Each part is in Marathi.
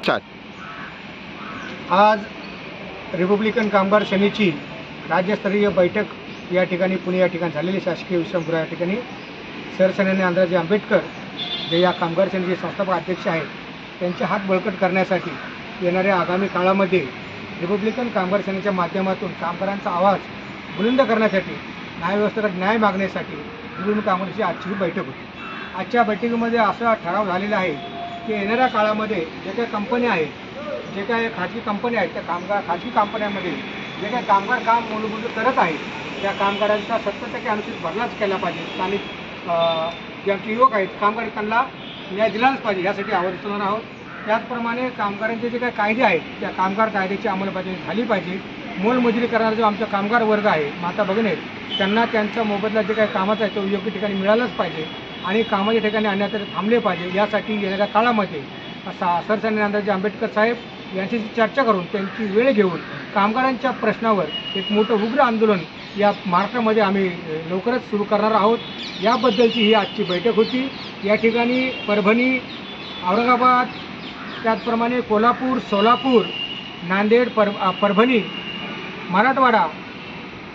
अच्छा, आज रिपब्लिकन कामगार सेनेची राज्यस्तरीय बैठक या ठिकाणी पुणे या ठिकाणी झालेली शासकीय विश्रामगृह या ठिकाणी सरसेनानी आंध्राजी आंबेडकर जे या कामगार सेनेचे संस्थापक अध्यक्ष आहेत त्यांचे हात बळकट करण्यासाठी येणाऱ्या आगामी काळामध्ये रिपब्लिकन कामगार सेनेच्या माध्यमातून कामगारांचा आवाज बुलंद करण्यासाठी न्यायव्यवस्थेला न्याय मागण्यासाठी रिपब्लिकन कामगारांची आजची ही बैठक होती। आजच्या बैठकीमध्ये असा ठराव झालेला आहे की येणाऱ्या काळामध्ये जे काही कंपन्या आहेत, जे काही खाजगी कंपन्या आहेत, त्या खाजगी कंपन्यांमध्ये जे काही कामगार काम मूलभूत करत आहेत त्या कामगारांचा 70% अनुसूचित भरलाच केला पाहिजे। स्थानिक जे आमचे युवक आहेत कामगार त्यांना न्याय दिलाच पाहिजे यासाठी आवाज उचलणार आहोत। त्याचप्रमाणे कामगारांचे जे काही कायदे आहेत त्या कामगार कायद्याची अंमलबजावणी झाली पाहिजे। मोलमजुरी करणारा जो आमचा कामगार वर्ग आहे, माता भगिनी आहेत, त्यांना त्यांचा मोबदला जे काही कामाचा आहे तो योग्य ठिकाणी मिळालाच पाहिजे आणि कामाच्या ठिकाणी अन्यथा थांबले पाहिजे। यासाठी येणाऱ्या काळामध्ये सरसेनानी आंध्राजी आंबेडकर साहेब यांच्याशी चर्चा करून त्यांची वेळ घेऊन कामगारांच्या प्रश्नावर एक मोठं उग्र आंदोलन या महाराष्ट्रामध्ये आम्ही लवकरच सुरू करणार आहोत। याबद्दलची ही आजची बैठक होती। या ठिकाणी परभणी, औरंगाबाद, त्याचप्रमाणे कोल्हापूर, सोलापूर, नांदेड, परभणी, मराठवाडा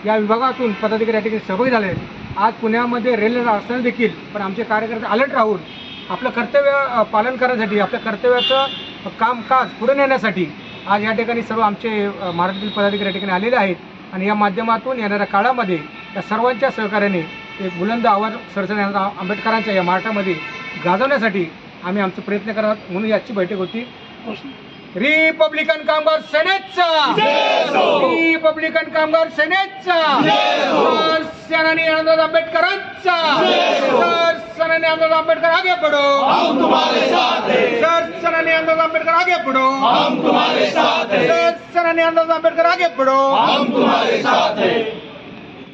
या विभागातून पदाधिकारी या ठिकाणी सहभागी झाले आहेत। आज पुण्यामध्ये रेल्वे असताना देखील पण आमचे कार्यकर्ते अलर्ट राहून आपलं कर्तव्य पालन करण्यासाठी, आपल्या कर्तव्याचं कामकाज पुढे नेण्यासाठी आज या ठिकाणी सर्व आमचे महाराष्ट्रातील पदाधिकारी या ठिकाणी आलेले आहेत आणि या माध्यमातून येणाऱ्या काळामध्ये या सर्वांच्या सहकार्याने एक बुलंद आवाज सरसेनानी आंबेडकरांच्या या महाराष्ट्रामध्ये गाजवण्यासाठी आम्ही आमचे प्रयत्न करणार म्हणून याची बैठक होती। रिपब्लिकन कामगार सेनेचा, रिपब्लिकन कामगार सेनेचा, सरसेनानी आंध्राजी आंबेडकरांचा, सरसेनानी आंध्राजी आंबेडकर आगे बढ़ो, हम तुम्हारे साथ हैं, सरसेनानी आंध्राजी आंबेडकर आगे बढ़ो, हम तुम्हारे साथ हैं, सरसेनानी आंध्राजी आंबेडकर आगे बढ़ो, हम तुम्हारे साथ हैं।